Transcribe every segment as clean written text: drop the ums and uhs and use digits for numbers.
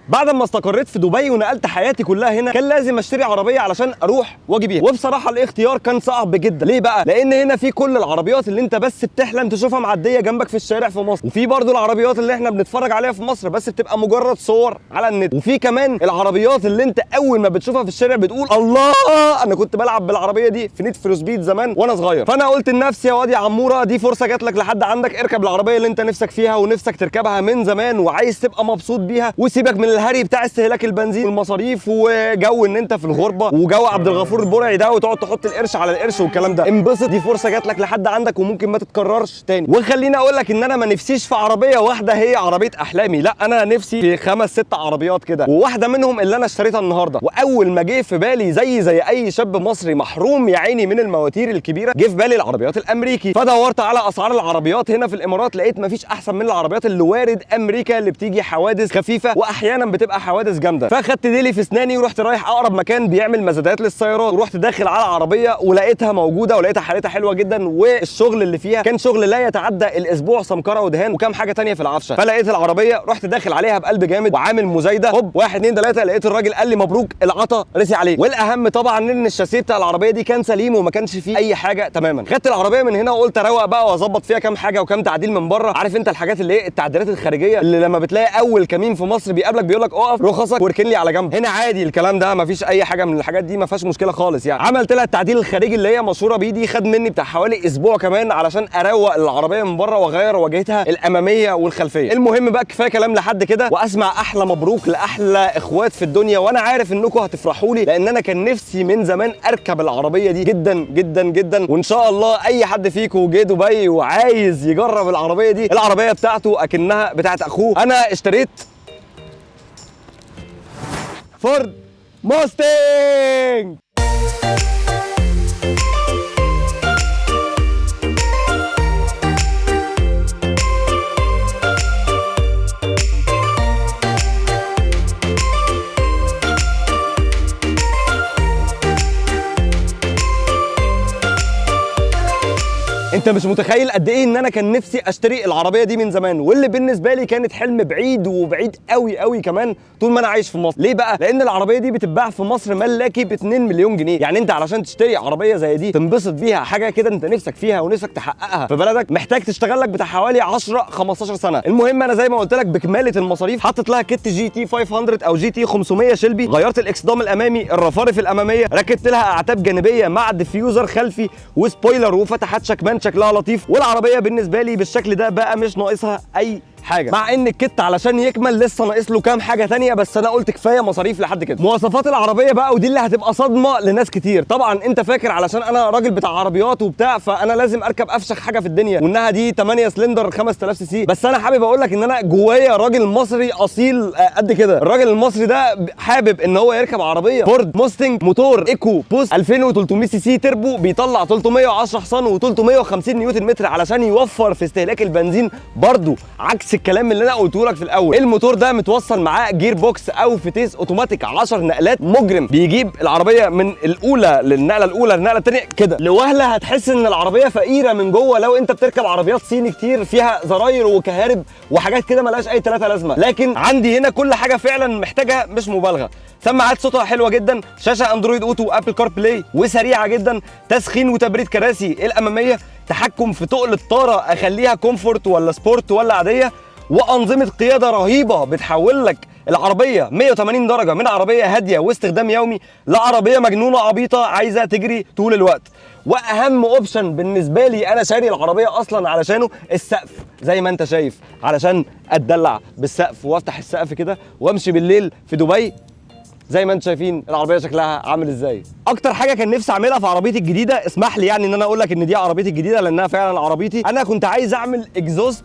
بعد ما استقريت في دبي ونقلت حياتي كلها هنا، كان لازم اشتري عربيه علشان اروح واجي بيها، وبصراحه الاختيار كان صعب جدا. ليه بقى؟ لان هنا في كل العربيات اللي انت بس بتحلم تشوفها معديه جنبك في الشارع في مصر، وفي برضو العربيات اللي احنا بنتفرج عليها في مصر بس بتبقى مجرد صور على النت، وفي كمان العربيات اللي انت اول ما بتشوفها في الشارع بتقول الله انا كنت بلعب بالعربيه دي في نيد فور سبيد زمان وانا صغير. فانا قلت لنفسي يا واد يا عموره، دي فرصه جات لك لحد عندك، اركب العربيه اللي انت نفسك فيها ونفسك تركبها من زمان وعايز تبقى مبسوط بيها، وسيبك من الهري بتاع استهلاك البنزين والمصاريف وجو ان انت في الغربه وجو عبد الغفور البرعي ده وتقعد تحط القرش على القرش والكلام ده. انبسط، دي فرصه جات لك لحد عندك وممكن ما تتكررش تاني. وخليني اقول لك ان انا ما نفسيش في عربيه واحده هي عربيه احلامي، لا انا نفسي في 5 6 عربيات كده، وواحده منهم اللي انا اشتريتها النهارده. واول ما جه في بالي زي اي شاب مصري محروم يا عيني من المواتير الكبيره، جه في بالي العربيات الامريكي. فدورت على اسعار العربيات هنا في الامارات، لقيت مفيش احسن من العربيات اللي وارد امريكا اللي بتيجي حوادث خفيفه واحيانا بتبقى حوادث جامده. فاخدت ديلي في اسناني ورحت رايح اقرب مكان بيعمل مزادات للسيارات، ورحت داخل على عربيه ولقيتها موجوده ولقيتها حالتها حلوه جدا، والشغل اللي فيها كان شغل لا يتعدى الاسبوع، سمكره ودهان وكام حاجه ثانيه في العفشه. فلقيت العربيه رحت داخل عليها بقلب جامد وعامل مزايده، هوب 1 2 3 لقيت الراجل قال لي مبروك العطا رسي عليه. والاهم طبعا ان الشاسيه بتاع العربيه دي كان سليم وما كانش فيه اي حاجه تماما. خدت العربيه من هنا وقلت اروق بقى واظبط فيها كام حاجه وكام تعديل من بره. عارف انت الحاجات اللي ايه التعديلات الخارجيه اللي لما بتلاقي اول كمين في مصر بيقابلك بيقول لك اقف رخصك واركن لي على جنب، هنا عادي الكلام ده ما فيش اي حاجه من الحاجات دي، ما فيهاش مشكله خالص يعني. عملت لها التعديل الخارجي اللي هي مشهوره بيه دي، خد مني بتاع حوالي اسبوع كمان علشان اروق العربيه من بره واغير واجهتها الاماميه والخلفيه. المهم بقى كفايه كلام لحد كده، واسمع احلى مبروك لاحلى اخوات في الدنيا. وانا عارف انكم هتفرحوا لي لان انا كان نفسي من زمان اركب العربيه دي جدا جدا جدا، وان شاء الله اي حد فيكم جه دبي وعايز يجرب العربيه دي، العربيه بتاعته اكنها بتاعت اخوه. انا اشتريت فورد موستنج. انت مش متخيل قد ايه ان انا كان نفسي اشتري العربيه دي من زمان، واللي بالنسبه لي كانت حلم بعيد وبعيد قوي قوي كمان طول ما انا عايش في مصر. ليه بقى؟ لان العربيه دي بتتباع في مصر ملاكي ب 2 مليون جنيه. يعني انت علشان تشتري عربيه زي دي تنبسط بيها، حاجه كده انت نفسك فيها ونفسك تحققها في بلدك، محتاج تشتغل لك بتاع حوالي 10 15 سنه. المهم انا زي ما قلت لك بكماله المصاريف حطيت لها كيت جي تي 500 او جي تي 500 شيلبي، غيرت الاكسدام الامامي، الرفارف الاماميه، ركبت لها اعتاب جانبيه مع ديفيوزر خلفي وسبويلر وفتحات شكمان شكلها لطيف. والعربيه بالنسبه لي بالشكل ده بقى مش ناقصها اي حاجه، مع ان الكت علشان يكمل لسه ناقص له كام حاجه ثانيه، بس انا قلت كفايه مصاريف لحد كده. مواصفات العربيه بقى ودي اللي هتبقى صدمه لناس كتير. طبعا انت فاكر علشان انا راجل بتاع عربيات وبتاع فانا لازم اركب افشخ حاجه في الدنيا وانها دي 8 سلندر 5000 سي سي، بس انا حابب اقول لك ان انا جوايا راجل مصري اصيل قد كده. الراجل المصري ده حابب ان هو يركب عربيه فورد موستنج موتور ايكو بوست 2300 سي سي تربو، بيطلع 310 حصان و350 نيوتن متر علشان يوفر في استهلاك البنزين برضو، عكس الكلام اللي انا قلته لك في الاول. الموتور ده متوصل معاه جير بوكس او فتيس اوتوماتيك 10 نقلات مجرم، بيجيب العربيه من الاولى للنقله الاولى للنقله الثانيه كده لوهله. هتحس ان العربيه فقيره من جوه لو انت بتركب عربيات صيني كتير فيها زراير وكهارب وحاجات كده ملهاش اي ثلاثه لازمه، لكن عندي هنا كل حاجه فعلا محتاجها مش مبالغه. سماعات صوتها حلوه جدا، شاشه اندرويد اوتو وابل كار بلاي وسريعه جدا، تسخين وتبريد كراسي الاماميه، تحكم في تقل الطاره اخليها كومفورت ولا سبورت ولا عاديه، وانظمه قياده رهيبه بتحول لك العربيه 180 درجه من عربيه هاديه واستخدام يومي لعربيه مجنونه عبيطه عايزه تجري طول الوقت. واهم اوبشن بالنسبه لي انا شاري العربيه اصلا علشانه السقف، زي ما انت شايف، علشان اتدلع بالسقف وافتح السقف كده وامشي بالليل في دبي زي ما انتم شايفين العربيه شكلها عامل ازاي. اكتر حاجه كان نفسي اعملها في عربيتي الجديده، اسمح لي يعني ان انا اقول لك ان دي عربيتي الجديده لانها فعلا عربيتي، انا كنت عايز اعمل اكزوست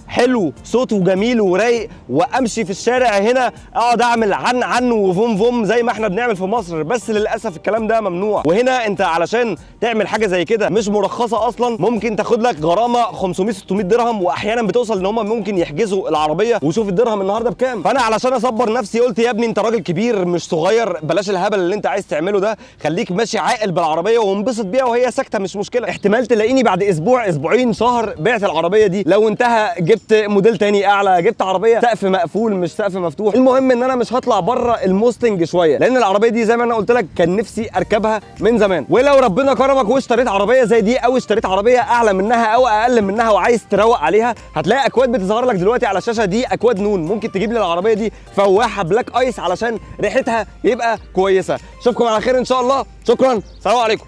حلو صوته جميل ورايق وامشي في الشارع هنا اقعد اعمل عن وفوم فوم زي ما احنا بنعمل في مصر، بس للاسف الكلام ده ممنوع. وهنا انت علشان تعمل حاجه زي كده مش مرخصه اصلا، ممكن تاخد لك غرامه 500 600 درهم، واحيانا بتوصل ان هم ممكن يحجزوا العربيه. وشوف الدرهم النهارده بكام. فانا علشان اصبر نفسي قلت يا ابني انت راجل كبير مش صغير، بلاش الهبل اللي انت عايز تعمله ده، خليك ماشي عاقل بالعربيه وانبسط بيها وهي ساكته مش مشكله. احتمال تلاقيني بعد اسبوع اسبوعين شهر بعت العربيه دي، لو انتهى جبت جبت موديل تاني اعلى، جبت عربيه سقف مقفول مش سقف مفتوح. المهم ان انا مش هطلع بره الموستنج شويه، لان العربيه دي زي ما انا قلت لك كان نفسي اركبها من زمان. ولو ربنا كرمك واشتريت عربيه زي دي او اشتريت عربيه اعلى منها او اقل منها وعايز تروق عليها، هتلاقي اكواد بتظهر لك دلوقتي على الشاشه. دي اكواد نون، ممكن تجيب لي العربيه دي فواحه بلاك ايس علشان ريحتها يبقى كويسه. اشوفكم على خير ان شاء الله. شكرا، سلام عليكم.